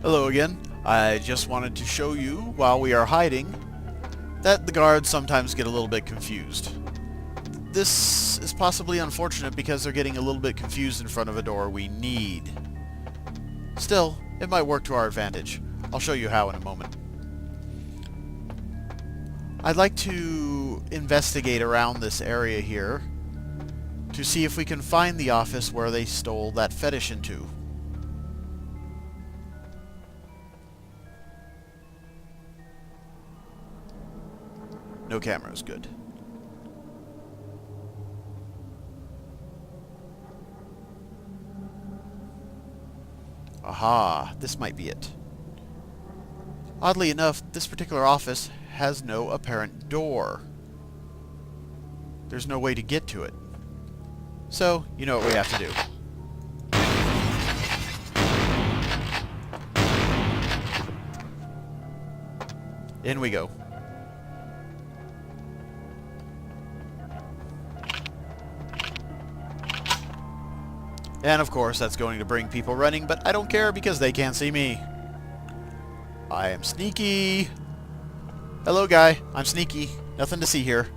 Hello again. I just wanted to show you, while we are hiding, that the guards sometimes get a little bit confused. This is possibly unfortunate because they're getting a little bit confused in front of a door we need. Still, it might work to our advantage. I'll show you how in a moment. I'd like to investigate around this area here to see if we can find the office where they stole that fetish into. No cameras, good. Aha, this might be it. Oddly enough, this particular office has no apparent door. There's no way to get to it. So, you know what we have to do. In we go. And of course, that's going to bring people running, but I don't care because they can't see me. I am sneaky. Hello, guy. I'm sneaky. Nothing to see here.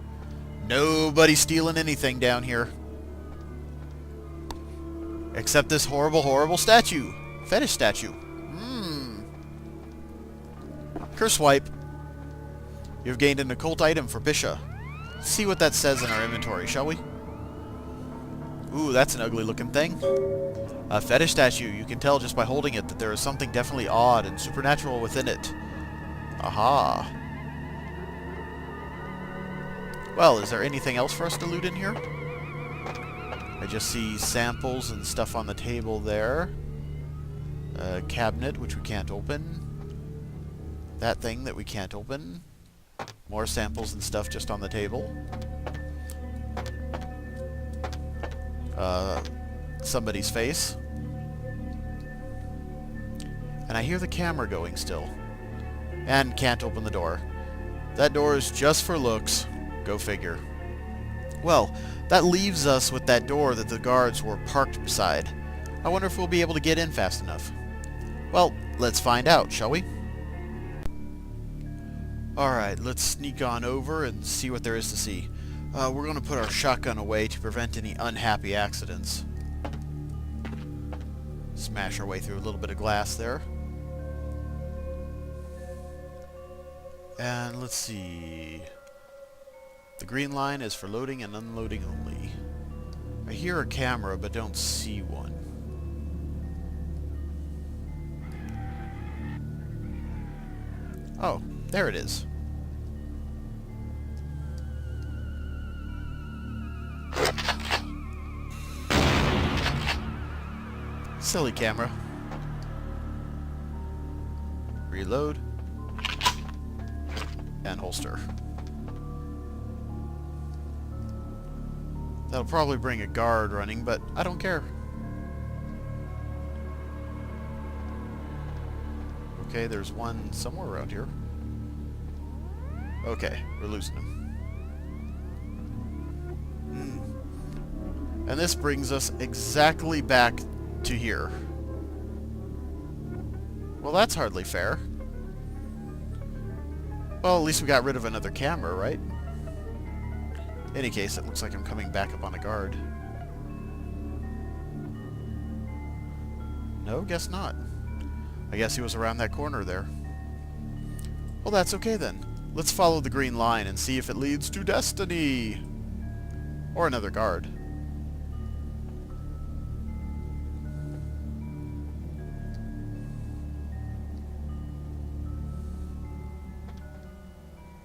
Nobody's stealing anything down here. Except this horrible, horrible statue. Fetish statue. Curse wipe. You've gained an occult item for Bisha. Let's see what that says in our inventory, shall we? Ooh, that's an ugly looking thing. A fetish statue. You can tell just by holding it that there is something definitely odd and supernatural within it. Aha. Well, is there anything else for us to loot in here? I just see samples and stuff on the table there. A cabinet, which we can't open. That thing that we can't open. More samples and stuff just on the table. Somebody's face. And I hear the camera going still. And can't open the door. That door is just for looks. Go figure. Well, that leaves us with that door that the guards were parked beside. I wonder if we'll be able to get in fast enough. Well, let's find out, shall we? Alright, let's sneak on over and see what there is to see. We're going to put our shotgun away to prevent any unhappy accidents. Smash our way through a little bit of glass there. And let's see. The green line is for loading and unloading only. I hear a camera but don't see one. Oh, there it is. Silly camera. Reload. And holster. That'll probably bring a guard running, but I don't care. Okay, there's one somewhere around here. Okay, we're losing him. And this brings us exactly back to here. Well, that's hardly fair. Well, at least we got rid of another camera, right? In any case, it looks like I'm coming back up on a guard. No, guess not. I guess he was around that corner there. Well, that's okay then. Let's follow the green line and see if it leads to destiny. Or another guard.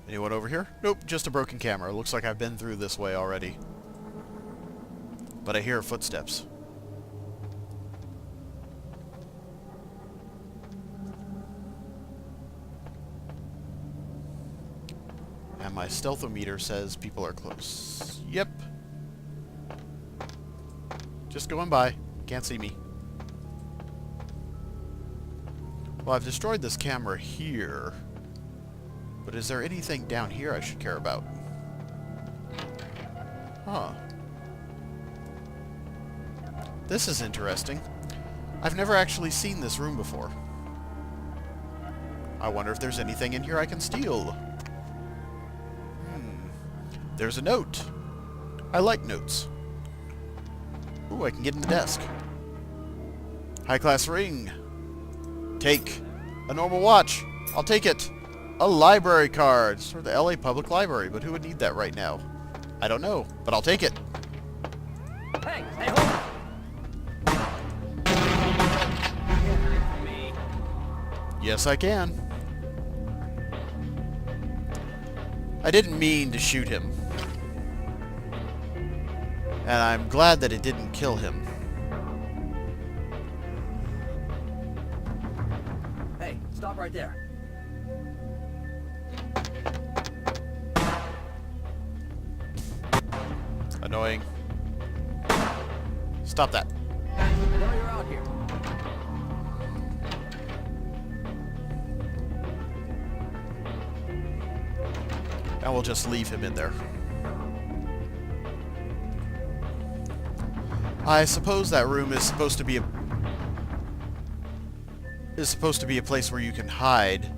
Anyone over here? Nope, just a broken camera. Looks like I've been through this way already. But I hear footsteps. And my stealthometer says people are close. Yep. Just going by. Can't see me. Well, I've destroyed this camera here. But is there anything down here I should care about? Huh. This is interesting. I've never actually seen this room before. I wonder if there's anything in here I can steal. There's a note. I like notes. Ooh, I can get in the desk. High-class ring. Take. A normal watch. I'll take it. A library card. It's for the LA Public Library, but who would need that right now? I don't know, but I'll take it. Hey, hold on. Yes, I can. I didn't mean to shoot him. And I'm glad that it didn't kill him. Hey, stop right there. Annoying. Stop that. I know you're out here. And we'll just leave him in there. I suppose that room is supposed to be a place where you can hide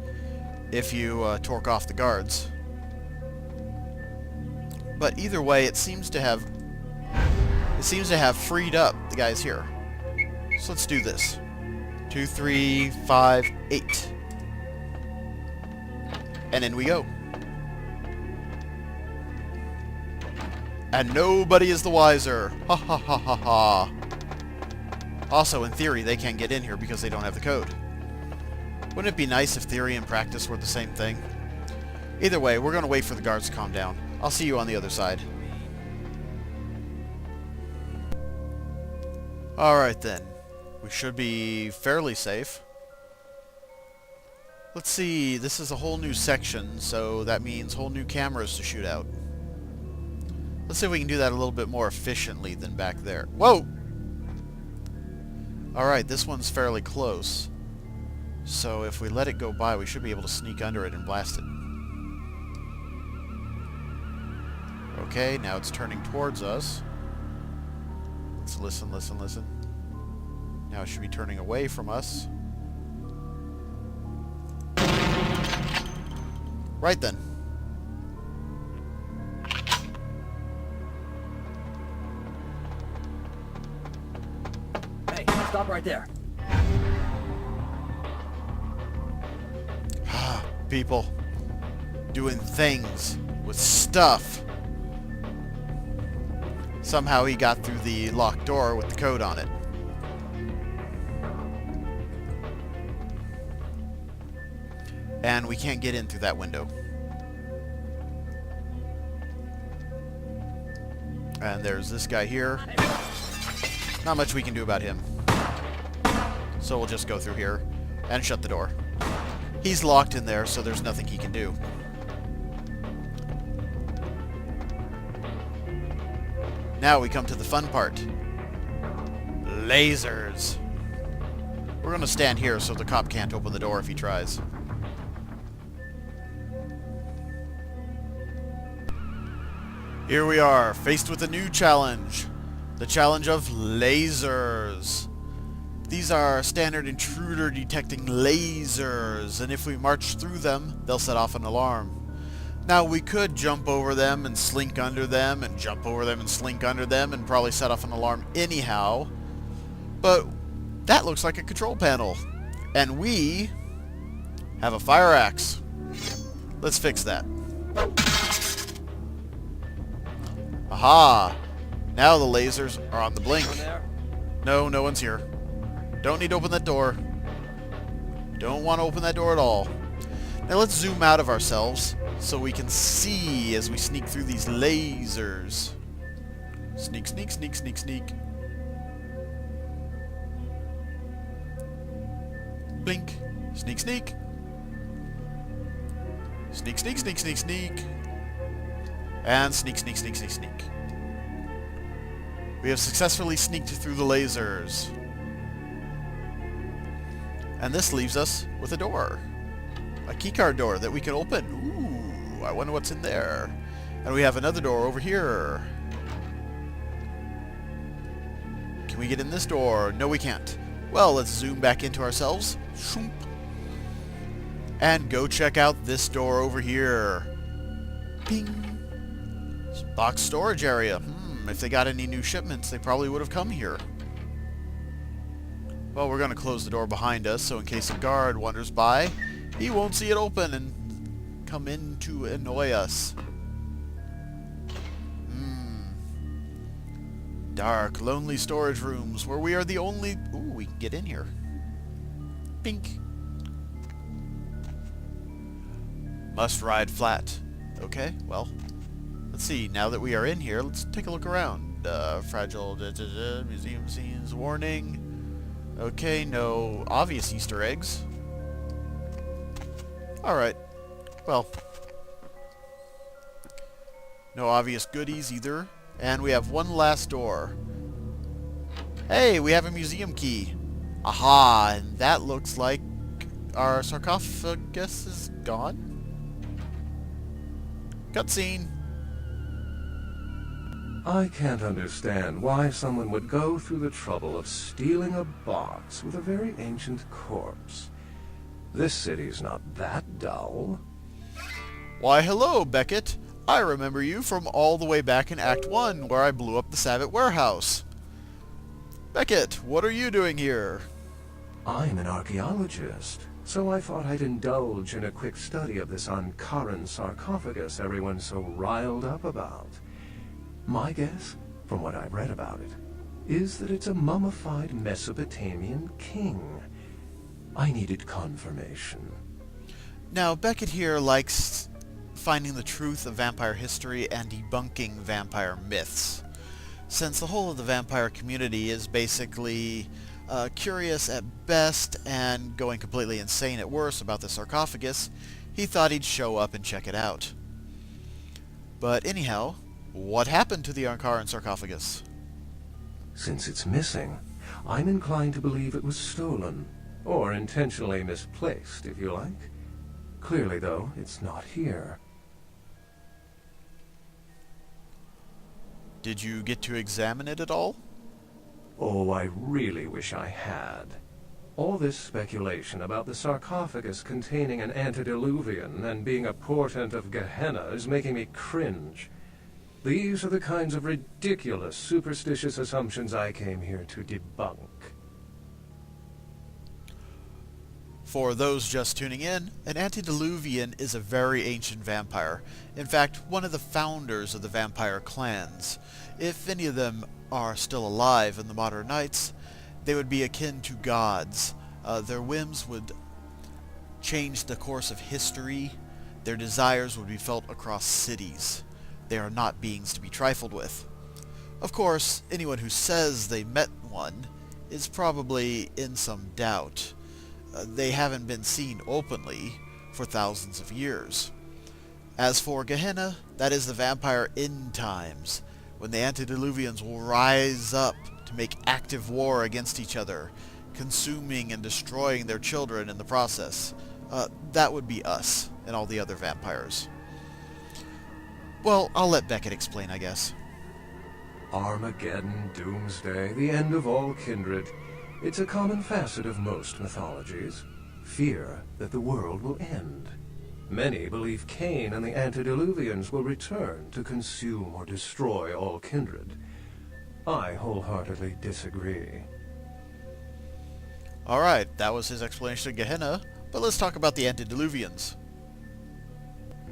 if you torque off the guards. But either way, it seems to have freed up the guys here. So let's do this. 2, 3, 5, 8. And in we go. And nobody is the wiser. Ha ha ha ha ha. Also, in theory, they can't get in here because they don't have the code. Wouldn't it be nice if theory and practice were the same thing? Either way, we're going to wait for the guards to calm down. I'll see you on the other side. Alright then. We should be fairly safe. Let's see, this is a whole new section, so that means whole new cameras to shoot out. Let's see if we can do that a little bit more efficiently than back there. Whoa! Alright, this one's fairly close. So if we let it go by, we should be able to sneak under it and blast it. Okay, now it's turning towards us. Let's listen, listen, listen. Now it should be turning away from us. Right then. Hey, stop right there. People doing things with stuff. Somehow he got through the locked door with the code on it. And we can't get in through that window. And there's this guy here. Not much we can do about him. So we'll just go through here and shut the door. He's locked in there, so there's nothing he can do. Now we come to the fun part. Lasers. We're going to stand here so the cop can't open the door if he tries. Here we are, faced with a new challenge. The challenge of lasers. These are standard intruder detecting lasers, and if we march through them, they'll set off an alarm. Now, we could jump over them and slink under them, and jump over them and slink under them, and probably set off an alarm anyhow. But that looks like a control panel. And we have a fire axe. Let's fix that. Aha! Now the lasers are on the blink. No, no one's here. Don't need to open that door. Don't want to open that door at all. Now let's zoom out of ourselves so we can see as we sneak through these lasers. Sneak, sneak, sneak, sneak, sneak. Blink. Sneak, sneak. Sneak, sneak, sneak, sneak, sneak. And sneak, sneak, sneak, sneak, sneak. We have successfully sneaked through the lasers. And this leaves us with a door. A keycard door that we can open. Ooh, I wonder what's in there. And we have another door over here. Can we get in this door? No, we can't. Well, let's zoom back into ourselves. Shoomp. And go check out this door over here. Ping. Box storage area. If they got any new shipments, they probably would have come here. Well, we're going to close the door behind us, so in case a guard wanders by, he won't see it open and come in to annoy us. Dark, lonely storage rooms where we are the only... Ooh, we can get in here. Pink. Must ride flat. Okay, well, let's see. Now that we are in here, let's take a look around. Fragile museum scenes, warning. Okay, no obvious Easter eggs. Alright, well, no obvious goodies either. And we have one last door. Hey, we have a museum key. Aha, and that looks like our sarcophagus is gone. Cutscene. I can't understand why someone would go through the trouble of stealing a box with a very ancient corpse. This city's not that dull. Why, hello, Beckett. I remember you from all the way back in Act 1, where I blew up the Savitt warehouse. Beckett, what are you doing here? I'm an archaeologist, so I thought I'd indulge in a quick study of this Ankaran sarcophagus everyone's so riled up about. My guess, from what I've read about it, is that it's a mummified Mesopotamian king. I needed confirmation. Now, Beckett here likes finding the truth of vampire history and debunking vampire myths. Since the whole of the vampire community is basically curious at best and going completely insane at worst about the sarcophagus, he thought he'd show up and check it out. But anyhow, what happened to the Ankaran sarcophagus? Since it's missing, I'm inclined to believe it was stolen, or intentionally misplaced, if you like. Clearly, though, it's not here. Did you get to examine it at all? Oh, I really wish I had. All this speculation about the sarcophagus containing an antediluvian and being a portent of Gehenna is making me cringe. These are the kinds of ridiculous, superstitious assumptions I came here to debunk. For those just tuning in, an antediluvian is a very ancient vampire. In fact, one of the founders of the vampire clans. If any of them are still alive in the modern nights, they would be akin to gods. Their whims would change the course of history. Their desires would be felt across cities. They are not beings to be trifled with. Of course, anyone who says they met one is probably in some doubt. They haven't been seen openly for thousands of years. As for Gehenna, that is the vampire end times, when the antediluvians will rise up to make active war against each other, consuming and destroying their children in the process. That would be us and all the other vampires. Well, I'll let Beckett explain, I guess. Armageddon, Doomsday, the end of all kindred. It's a common facet of most mythologies. Fear that the world will end. Many believe Cain and the antediluvians will return to consume or destroy all kindred. I wholeheartedly disagree. Alright, that was his explanation of Gehenna, but let's talk about the antediluvians.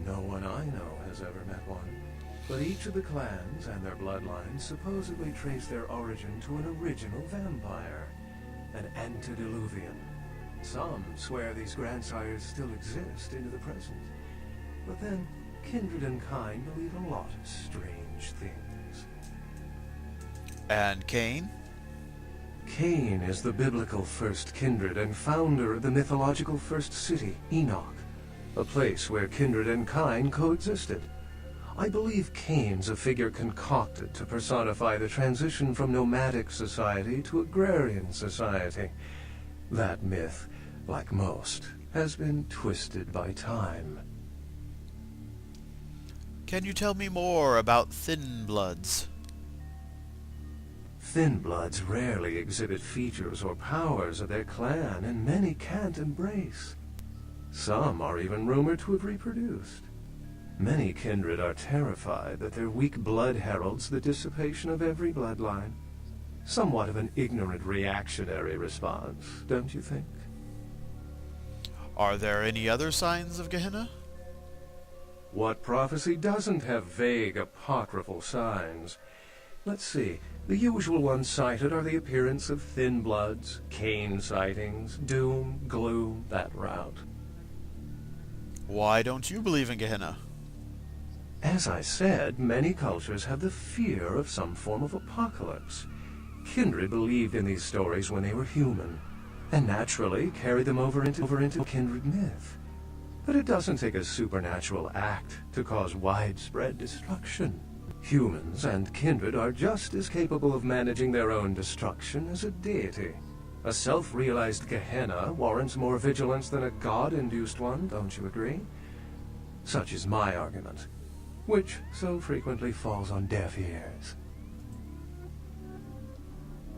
No one I know has ever met one, but each of the clans and their bloodlines supposedly trace their origin to an original vampire, an antediluvian. Some swear these grandsires still exist into the present, but then kindred and kind believe a lot of strange things. And Cain? Cain is the biblical first kindred and founder of the mythological first city, Enoch, a place where kindred and kind coexisted. I believe Cain's a figure concocted to personify the transition from nomadic society to agrarian society. That myth, like most, has been twisted by time. Can you tell me more about Thin Bloods? Thin Bloods rarely exhibit features or powers of their clan, and many can't embrace. Some are even rumored to have reproduced. Many kindred are terrified that their weak blood heralds the dissipation of every bloodline. Somewhat of an ignorant reactionary response, don't you think? Are there any other signs of Gehenna? What prophecy doesn't have vague apocryphal signs? Let's see. The usual ones cited are the appearance of thin bloods, Cain sightings, doom, gloom, that route. Why don't you believe in Gehenna? As I said, many cultures have the fear of some form of apocalypse. Kindred believed in these stories when they were human, and naturally carried them over into kindred myth. But it doesn't take a supernatural act to cause widespread destruction. Humans and kindred are just as capable of managing their own destruction as a deity. A self-realized Gehenna warrants more vigilance than a god-induced one, don't you agree? Such is my argument, which so frequently falls on deaf ears.